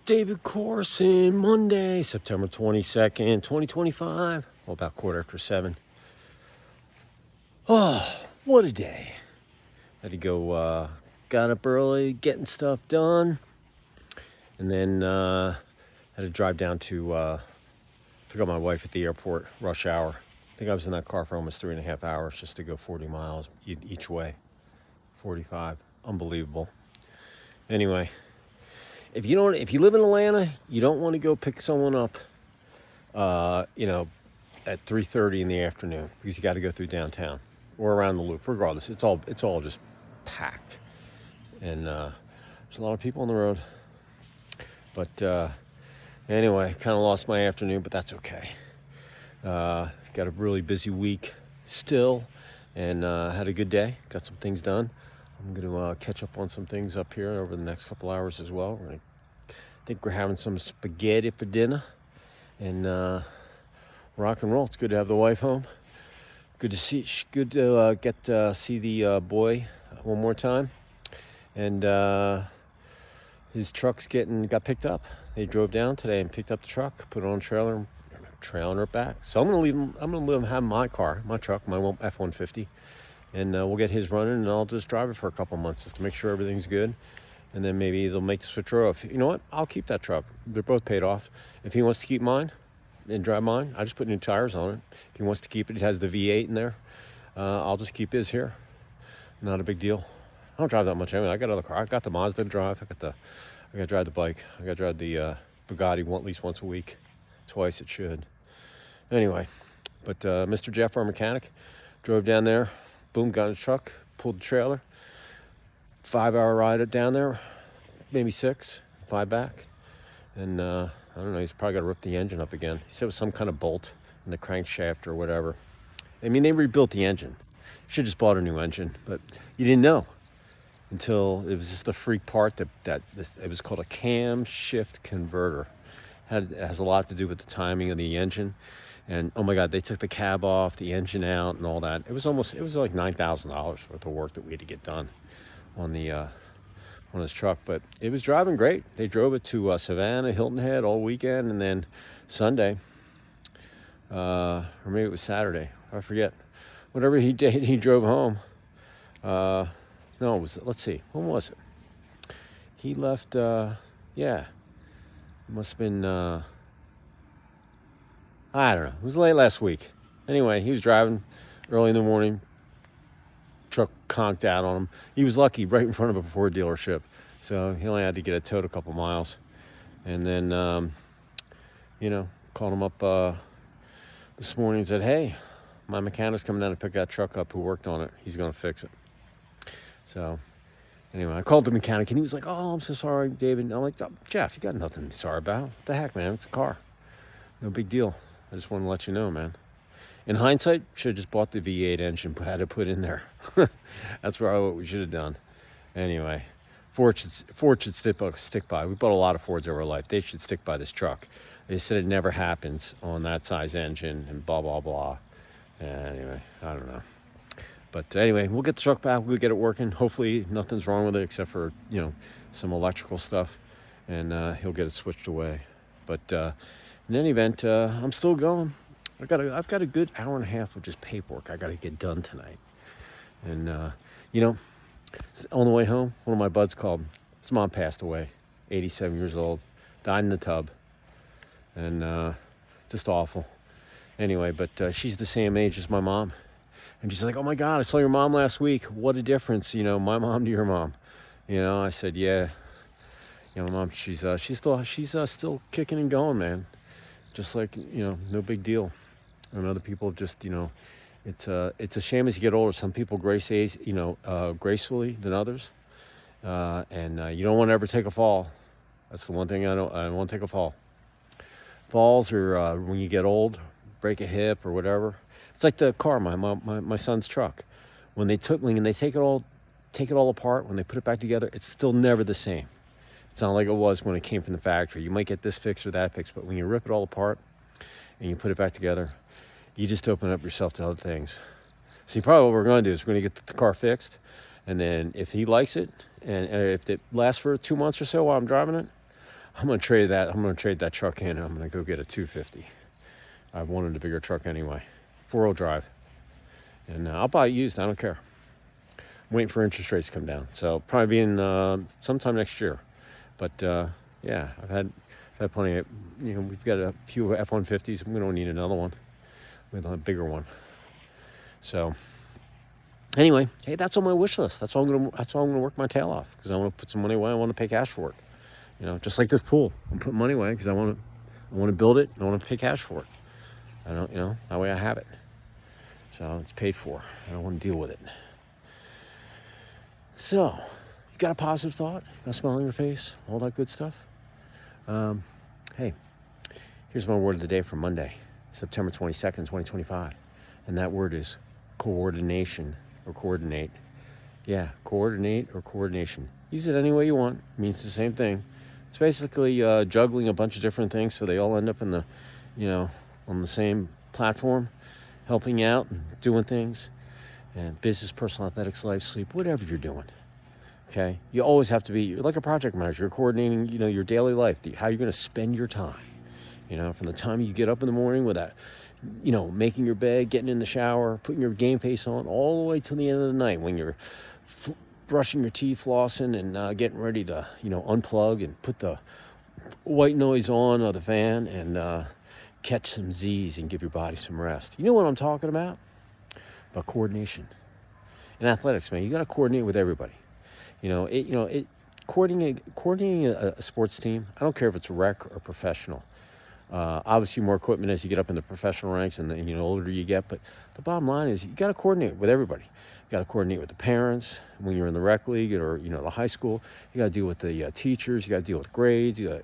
David Corson, Monday, September 22nd, 2025. About 7:15. Oh, what a day. Had to go, got up early, getting stuff done. And then had to drive down to pick up my wife at the airport, rush hour. I think I was in that car for almost 3.5 hours just to go 40 miles each way. 45. Unbelievable. Anyway. If you live in Atlanta, you don't want to go pick someone up, at 3:30 in the afternoon because you got to go through downtown or around the loop. Regardless, it's all just packed, and there's a lot of people on the road. But anyway, kind of lost my afternoon, but that's okay. Got a really busy week still, and had a good day. Got some things done. I'm going to catch up on some things up here over the next couple hours as well. I think we're having some spaghetti for dinner and rock and roll. It's good to have the wife home. Good to get to see the boy one more time. And his truck's got picked up. They drove down today and picked up the truck, put it on a trailer, trailing it back. So I'm going to let him have my truck, my F-150. And we'll get his running, and I'll just drive it for a couple months just to make sure everything's good. And then maybe they'll make the switch over. You know what? I'll keep that truck. They're both paid off. If he wants to keep mine and drive mine, I just put new tires on it. If he wants to keep it, it has the V8 in there. I'll just keep his here. Not a big deal. I don't drive that much anyway. I got another car. I got the Mazda to drive. I got to drive the bike. I got to drive the Bugatti at least once a week. Twice it should. Anyway, but Mr. Jeff, our mechanic, drove down there. Boom, got in his truck, pulled the trailer. 5-hour ride down there, maybe 6, 5 back. And I don't know, he's probably got to rip the engine up again. He said it was some kind of bolt in the crankshaft or whatever. I mean, they rebuilt the engine. Should have just bought a new engine, but you didn't know until it was just a freak part it was called a camshaft converter. It has a lot to do with the timing of the engine. And oh my God, they took the cab off, the engine out, and all that. It was like $9,000 worth of work that we had to get done on his truck. But it was driving great. They drove it to Savannah, Hilton Head all weekend, and then Sunday, or maybe it was Saturday, I forget. Whatever he did, he drove home. Let's see, when was it? He left. It must have been. I don't know. It was late last week. Anyway, he was driving early in the morning. Truck conked out on him. He was lucky, right in front of a Ford dealership. So he only had to get it towed a couple miles. And then, called him up this morning and said, hey, my mechanic's coming down to pick that truck up who worked on it. He's going to fix it. So anyway, I called the mechanic and he was like, oh, I'm so sorry, David. And I'm like, oh, Jeff, you got nothing to be sorry about. What the heck, man? It's a car. No big deal. I just want to let you know, man. In hindsight, should have just bought the V8 engine, but had to put in there. That's what we should have done. Anyway, Ford should stick by. We bought a lot of Fords over our life. They should stick by this truck. They said it never happens on that size engine and blah, blah, blah. Anyway, I don't know. But anyway, we'll get the truck back. We'll get it working. Hopefully nothing's wrong with it except for, some electrical stuff. And he'll get it switched away. But in any event, I'm still going. I've got a good hour and a half of just paperwork I got to get done tonight. And, on the way home, one of my buds called. His mom passed away, 87 years old, died in the tub. And just awful. Anyway, but she's the same age as my mom. And she's like, oh my God, I saw your mom last week. What a difference, my mom to your mom. I said, yeah. My mom, she's still kicking and going, man. Just like, no big deal. And other people just, it's a shame as you get older. Some people gracefully than others. And you don't want to ever take a fall. That's the one thing I don't want to take a fall. Falls or when you get old, break a hip or whatever. It's like the car, my son's truck. When they take it all apart, when they put it back together, it's still never the same. It's not like it was when it came from the factory. You might get this fixed or that fixed, but when you rip it all apart and you put it back together, you just open up yourself to other things. See, probably what we're going to do is we're going to get the car fixed, and then if he likes it, and if it lasts for 2 months or so while I'm driving it, I'm gonna trade that. I'm gonna trade that truck in. And I'm gonna go get a 250. I wanted a bigger truck anyway, 4-wheel drive, and I'll buy it used. I don't care. I'm waiting for interest rates to come down, so probably be in sometime next year. But yeah, I've had plenty of. We've got a few F-150s. We don't need another one. We have a bigger one. So anyway, hey, that's on my wish list. That's all I'm gonna work my tail off, because I want to put some money away. I want to pay cash for it. Just like this pool. I'm putting money away because I want to build it, and I want to pay cash for it. I don't, that way I have it. So it's paid for. I don't want to deal with it. So, you got a positive thought? Got a smile on your face? All that good stuff? Hey, here's my word of the day for Monday, September 22nd, 2025. And that word is coordination, or coordinate. Yeah, coordinate or coordination. Use it any way you want. It means the same thing. It's basically juggling a bunch of different things so they all end up in the, on the same platform, helping out and doing things. And business, personal, athletics, life, sleep, whatever you're doing. Okay? You always have to be, you're like a project manager. You're coordinating, your daily life, how you're going to spend your time. From the time you get up in the morning with that, making your bed, getting in the shower, putting your game face on, all the way till the end of the night when you're brushing your teeth, flossing, and getting ready to, unplug and put the white noise on of the fan and catch some Z's and give your body some rest. You know what I'm talking about? About coordination. In athletics, man, you got to coordinate with everybody. Coordinating a sports team, I don't care if it's rec or professional. Obviously, more equipment as you get up in the professional ranks and the older you get. But the bottom line is you got to coordinate with everybody. You got to coordinate with the parents when you're in the rec league or the high school. You got to deal with the teachers. You got to deal with grades. You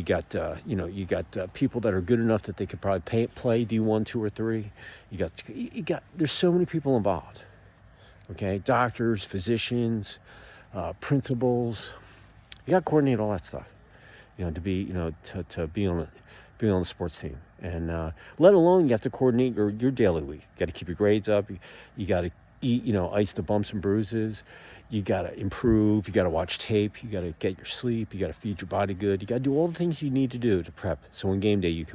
got people that are good enough that they could probably play D1, 2, or 3. You got. There's so many people involved. Okay, doctors, physicians, principals. You got to coordinate all that stuff. To be, to be on the sports team, and let alone you have to coordinate your daily week. You got to keep your grades up. You got to eat, ice the bumps and bruises. You got to improve. You got to watch tape. You got to get your sleep. You got to feed your body good. You got to do all the things you need to do to prep. So on game day,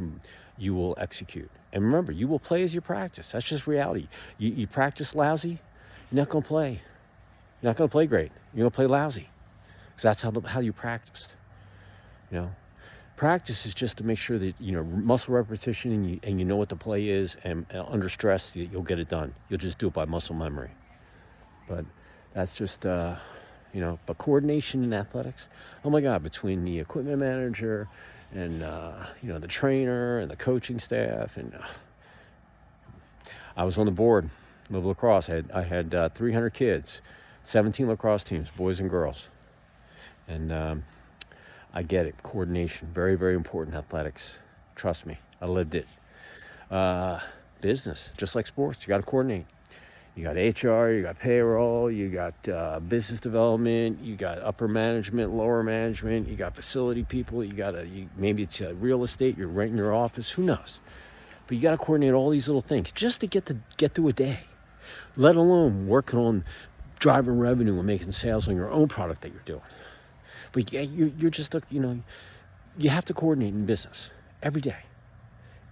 you will execute. And remember, you will play as you practice. That's just reality. You practice lousy, you're not going to play. You're not going to play great. You're going to play lousy. because that's how you practiced. You know, practice is just to make sure that, you know, muscle repetition and you know what the play is, and under stress you'll get it done. You'll just do it by muscle memory. But that's just you know, but coordination in athletics, oh my God, between the equipment manager and you know, the trainer and the coaching staff, and I was on the board of lacrosse. I had 300 kids, 17 lacrosse teams, boys and girls, and I get it. Coordination, very, very important in athletics. Trust me, I lived it. Business, just like sports, you got to coordinate. You got HR, you got payroll, you got business development, you got upper management, lower management, you got facility people, maybe it's real estate, you're renting your office, who knows? But you got to coordinate all these little things just to get through a day, let alone working on driving revenue and making sales on your own product that you're doing. But you're just, you know, you have to coordinate in business every day.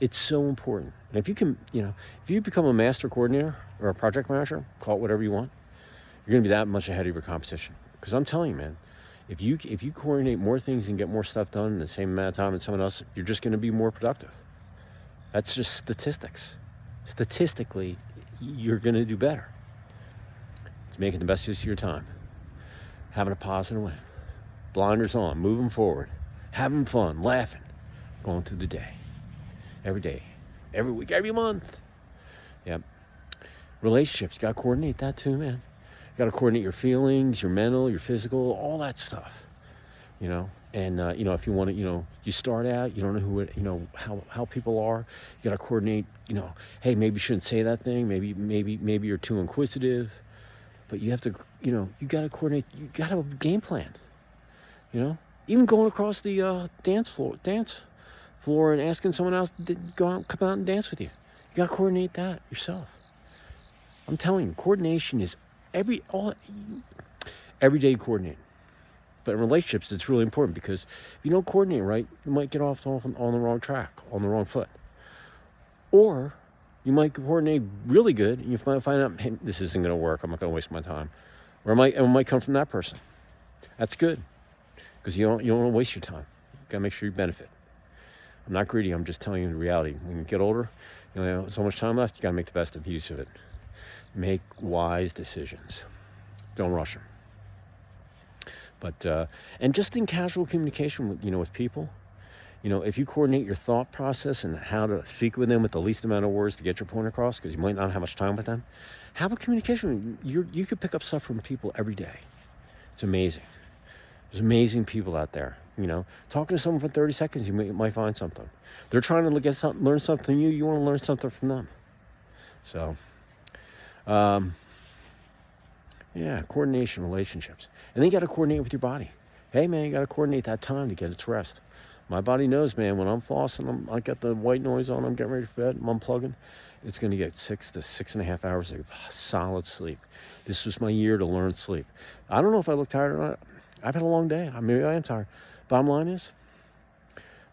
It's so important. And if you can, you know, if you become a master coordinator or a project manager, call it whatever you want, you're going to be that much ahead of your competition. Because I'm telling you, man, if you coordinate more things and get more stuff done in the same amount of time as someone else, you're just going to be more productive. That's just statistics. Statistically, you're going to do better. It's making the best use of your time, having a positive way, blinders on, moving forward, having fun, laughing, going through the day. Every day, every week, every month. Yep. Relationships, you got to coordinate that too, man. You got to coordinate your feelings, your mental, your physical, all that stuff. You know, and you know, if you want to, you know, you start out, you don't know who it, you know, how people are. You got to coordinate. You know, hey, maybe you shouldn't say that thing. Maybe you're too inquisitive. But you have to, you know, you got to coordinate. You got to have a game plan. You know, even going across the dance floor and asking someone else to come out and dance with you. You got to coordinate that yourself. I'm telling you, coordination is every day coordinating. But in relationships, it's really important because if you don't coordinate right, you might get off on the wrong track, on the wrong foot. Or you might coordinate really good and you might find out, hey, this isn't going to work. I'm not going to waste my time. Or it might come from that person. That's good because you don't want to waste your time. You got to make sure you benefit. I'm not greedy. I'm just telling you the reality. When you get older, you know, so much time left, you got to make the best of use of it. Make wise decisions. Don't rush them. But and just in casual communication with people, if you coordinate your thought process and how to speak with them with the least amount of words to get your point across, because you might not have much time with them, have a communication. You could pick up stuff from people every day. It's amazing. There's amazing people out there. Talking to someone for 30 seconds, you might find something. They're trying to learn something from you. You want to learn something from them. So, yeah, coordination, relationships. And then you got to coordinate with your body. Hey, man, you got to coordinate that time to get its rest. My body knows, man, when I'm flossing, I got the white noise on, I'm getting ready for bed, I'm unplugging, it's going to get 6 to 6.5 hours of solid sleep. This was my year to learn sleep. I don't know if I look tired or not. I've had a long day. Maybe I am tired. Bottom line is,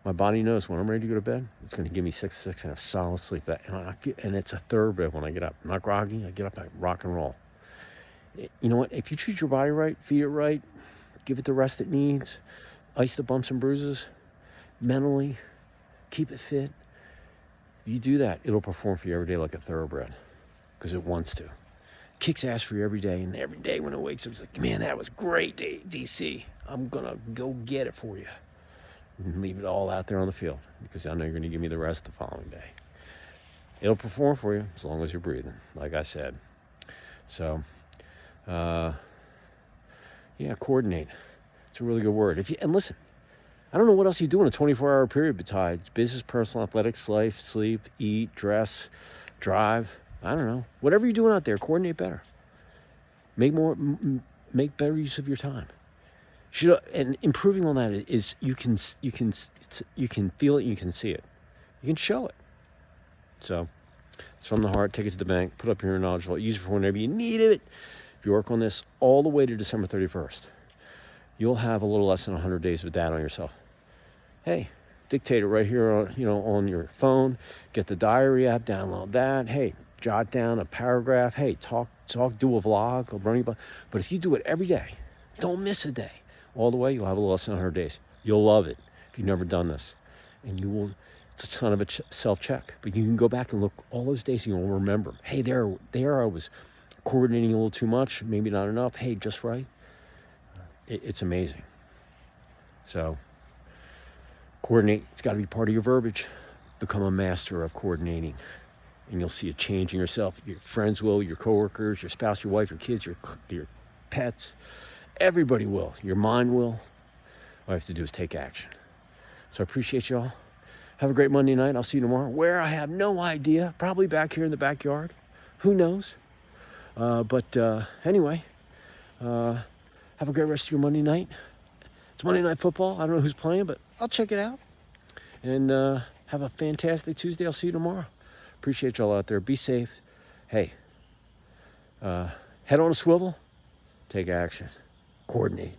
my body knows when I'm ready to go to bed, it's going to give me 6.5 solid sleep. And it's a thoroughbred when I get up. I'm not groggy. I get up, I rock and roll. You know what? If you treat your body right, feed it right, give it the rest it needs, ice the bumps and bruises, mentally, keep it fit. If you do that, it'll perform for you every day like a thoroughbred because it wants to. Kicks ass for you every day, and every day when it wakes up, it's like, man, that was great, DC. I'm going to go get it for you. And leave it all out there on the field because I know you're going to give me the rest the following day. It'll perform for you as long as you're breathing, like I said. So, yeah, coordinate. It's a really good word. And listen, I don't know what else you do in a 24-hour period besides business, personal, athletics, life, sleep, eat, dress, drive. I don't know. Whatever you're doing out there, coordinate better. Make better use of your time. And improving on that is you can feel it, you can see it, you can show it. So it's from the heart. Take it to the bank. Put up your knowledge. Use it for whenever you need it. If you work on this all the way to December 31st, you'll have a little less than 100 days of data on yourself. Hey, dictate it right here on your phone. Get the diary app, download that. Hey, jot down a paragraph. Hey, talk, do a vlog, or running. But if you do it every day, don't miss a day. All the way, you'll have a little less than 100 days. You'll love it if you've never done this. And you will, it's a son of a self-check. But you can go back and look all those days and you'll remember. Hey, there I was coordinating a little too much, maybe not enough. Hey, just right. It's amazing. So, coordinate. It's got to be part of your verbiage. Become a master of coordinating. And you'll see a change in yourself. Your friends will, your coworkers, your spouse, your wife, your kids, your pets. Everybody will. Your mind will. All you have to do is take action. So I appreciate y'all. Have a great Monday night. I'll see you tomorrow. Where I have no idea. Probably back here in the backyard. Who knows? Anyway, have a great rest of your Monday night. It's Monday Night Football. I don't know who's playing, but I'll check it out. And have a fantastic Tuesday. I'll see you tomorrow. Appreciate y'all out there. Be safe. Hey, head on a swivel. Take action. Coordinate.